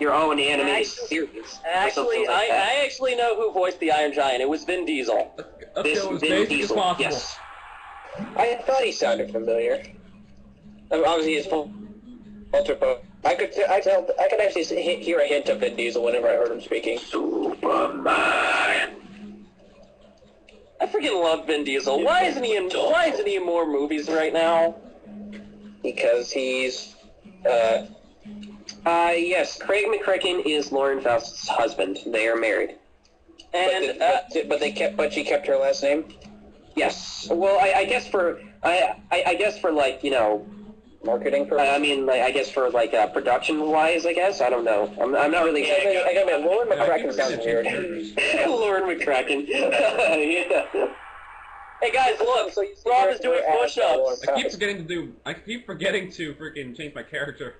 your own animated series. Actually, I actually know who voiced the Iron Giant. It was Vin Diesel. Okay, it was Vin Diesel. Possible. Yes. I thought he sounded familiar. Obviously, he's full ultra. I could actually hear a hint of Vin Diesel whenever I heard him speaking. Superman. I freaking love Vin Diesel. Why isn't he in more movies right now? Because he's yes, Craig McCracken is Lauren Faust's husband. They are married. And but she kept her last name. Yes. Well, I guess for like, you know, marketing purposes. I mean, like, I guess for like production-wise, I guess. I don't know. I'm not really. I got Lauren McCracken sounds weird. Lauren McCracken. Yeah. Hey guys, look. So Rob is doing push-ups. I keep forgetting to freaking change my character.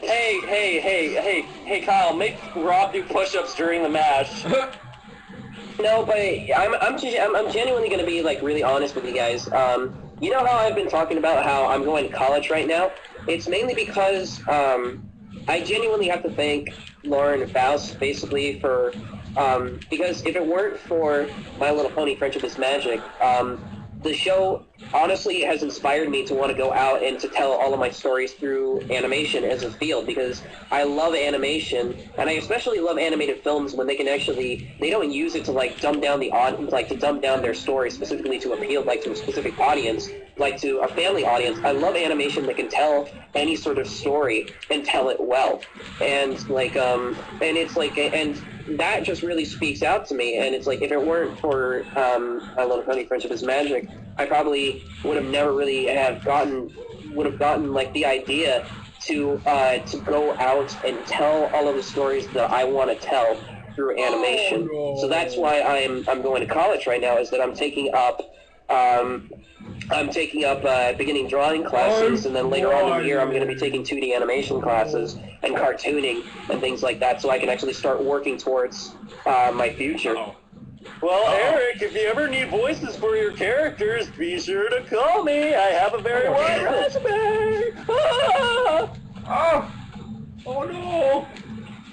Hey, Kyle, make Rob do push-ups during the match. No, but I'm genuinely gonna be like really honest with you guys. You know how I've been talking about how I'm going to college right now? It's mainly because I genuinely have to thank Lauren Faust basically for because if it weren't for My Little Pony: Friendship is Magic, the show honestly has inspired me to want to go out and to tell all of my stories through animation as a field, because I love animation, and I especially love animated films when they can actually, they don't use it to like dumb down their story specifically to appeal like to a specific audience, like to a family audience. I love animation that can tell any sort of story and tell it well, and like and it's like, and that just really speaks out to me. And it's like, if it weren't for My Little Pony: Friendship is Magic, I probably would have never really gotten like the idea to go out and tell all of the stories that I want to tell through animation. Oh, no. So that's why I'm going to college right now, is that I'm taking up beginning drawing classes, and then later on in the year I'm going to be taking 2D animation classes and cartooning and things like that, so I can actually start working towards my future. Well, Eric, if you ever need voices for your characters, be sure to call me. I have a very wide resume. Oh no!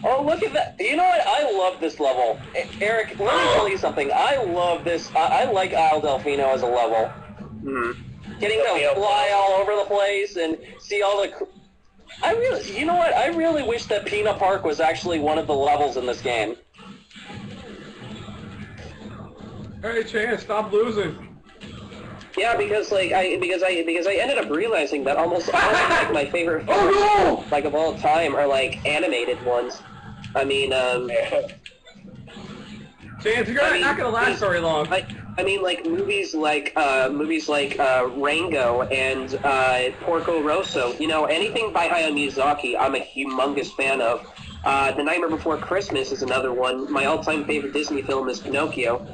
Oh, look at that. You know what? I love this level. Eric, let me tell you something. I love this. I like Isle Delfino as a level. Getting to fly all over the place and see all the... you know what? I really wish that Peanut Park was actually one of the levels in this game. Hey, Chance, stop losing. Yeah, because like I ended up realizing that almost all of like my favorite films, like of all time, are like animated ones. I mean, Chance, you're not gonna last very long. I mean, like movies like Rango and Porco Rosso. You know, anything by Hayao Miyazaki, I'm a humongous fan of. The Nightmare Before Christmas is another one. My all-time favorite Disney film is Pinocchio.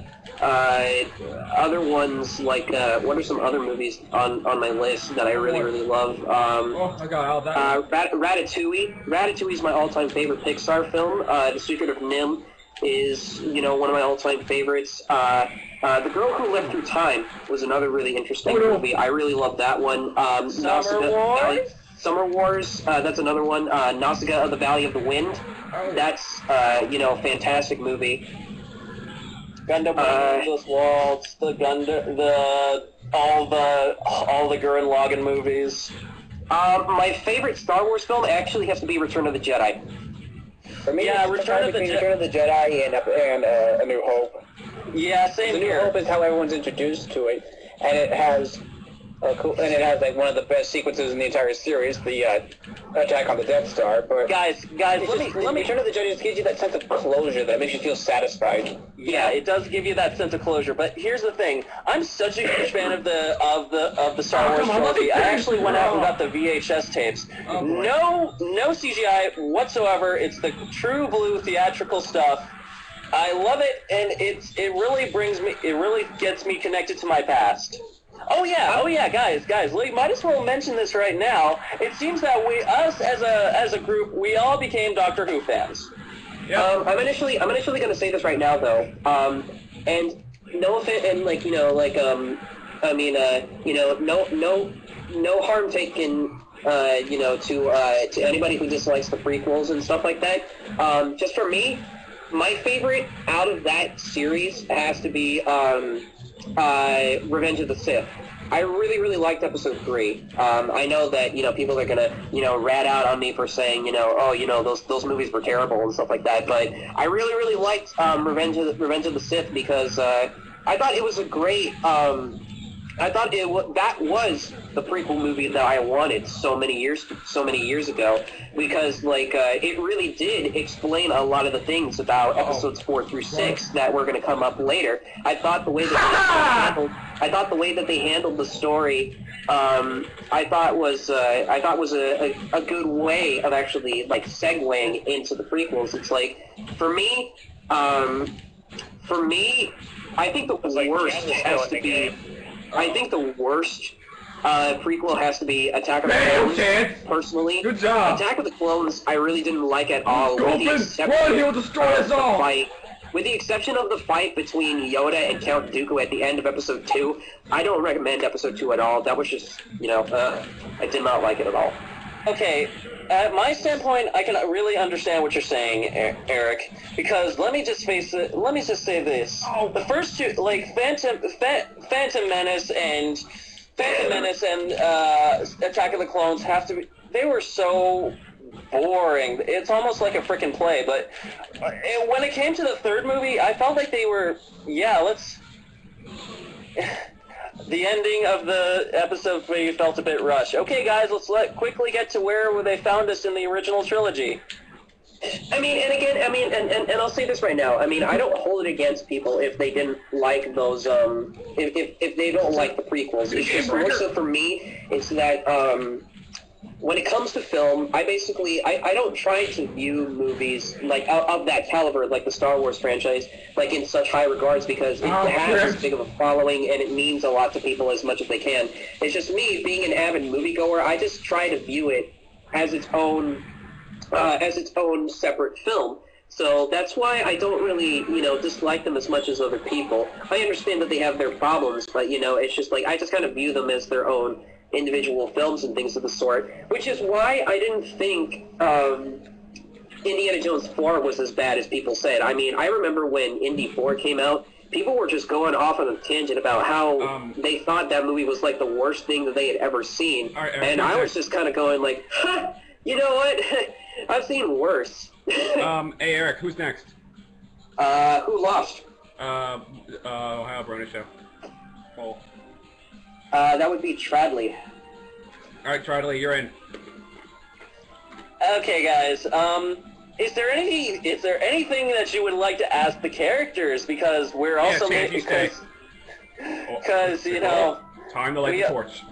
Other ones like what are some other movies on my list that I really love? I got all that. Ratatouille. Ratatouille is my all-time favorite Pixar film. The Secret of Nim is, you know, one of my all-time favorites. The Girl Who Lived Through Time was another really interesting movie. I really love that one. Summer Wars, that's another one. Nausicaa of the Valley of the Wind. That's, you know, a fantastic movie. Gundam Endless Waltz, all the Gurren Lagann movies. My favorite Star Wars film actually has to be Return of the Jedi. For me, yeah, Return of the Jedi and A New Hope. Yeah, same here. A New Hope is how everyone's introduced to it, and it has like one of the best sequences in the entire series, the attack on the Death Star. But guys, let me. Return of the Jedi just gives you that sense of closure that makes you feel satisfied. Yeah, it does give you that sense of closure. But here's the thing: I'm such a huge fan of the Star Wars trilogy. I actually went out and got the VHS tapes. No CGI whatsoever. It's the true blue theatrical stuff. I love it, and it really gets me connected to my past. Oh yeah, guys, we might as well mention this right now. It seems that us as a group, we all became Doctor Who fans. Yeah. I'm initially gonna say this right now though. And no offense, and no harm taken you know, to anybody who dislikes the prequels and stuff like that. Just for me, my favorite out of that series has to be Revenge of the Sith. I really, really liked episode 3. I know that, you know, people are gonna, you know, rat out on me for saying, you know, oh, you know, those movies were terrible and stuff like that, but I really, really liked Revenge of the Sith because I thought it was a great, I thought that was the prequel movie that I wanted so many years ago, because like it really did explain a lot of the things about episodes 4 through 6 that were going to come up later. I thought the way that they handled the story, I thought was a good way of actually like segueing into the prequels. It's like for me, I think the worst has to be. I think the worst prequel has to be Attack of the Clones, personally. Good job. Attack of the Clones, I really didn't like at all. Run, he'll destroy us all! With the exception of the fight between Yoda and Count Dooku at the end of episode 2, I don't recommend episode 2 at all. That was just, you know, I did not like it at all. Okay, at my standpoint, I can really understand what you're saying, Eric, because let me just say this. The first two, like Phantom Menace and Attack of the Clones they were so boring. It's almost like a freaking play, but when it came to the third movie, I felt like they were, the ending of the episode 3 felt a bit rushed. Okay, guys, let's quickly get to where they found us in the original trilogy. I mean, and again, I mean, and I'll say this right now. I mean, I don't hold it against people if they didn't like those, if they don't like the prequels. It's just more so for me, it's that, when it comes to film, I don't try to view movies like of that caliber, like the Star Wars franchise, like in such high regards because it has this big of a following and it means a lot to people as much as they can. It's just me being an avid moviegoer. I just try to view it as its own separate film. So that's why I don't really, you know, dislike them as much as other people. I understand that they have their problems, but you know, it's just like I just kind of view them as their own individual films and things of the sort, which is why I didn't think Indiana Jones 4 was as bad as people said. I mean, I remember when Indy 4 came out, people were just going off on a tangent about how they thought that movie was like the worst thing that they had ever seen, and I was just kind of going like, huh, you know what, I've seen worse. Hey Eric, who's next? Who lost? TheOhioBronyShow. Paul. That would be Tradley. Alright, Tradley, you're in. Okay, guys, is there anything that you would like to ask the characters? Because we're also because, you know... Time to light the torch.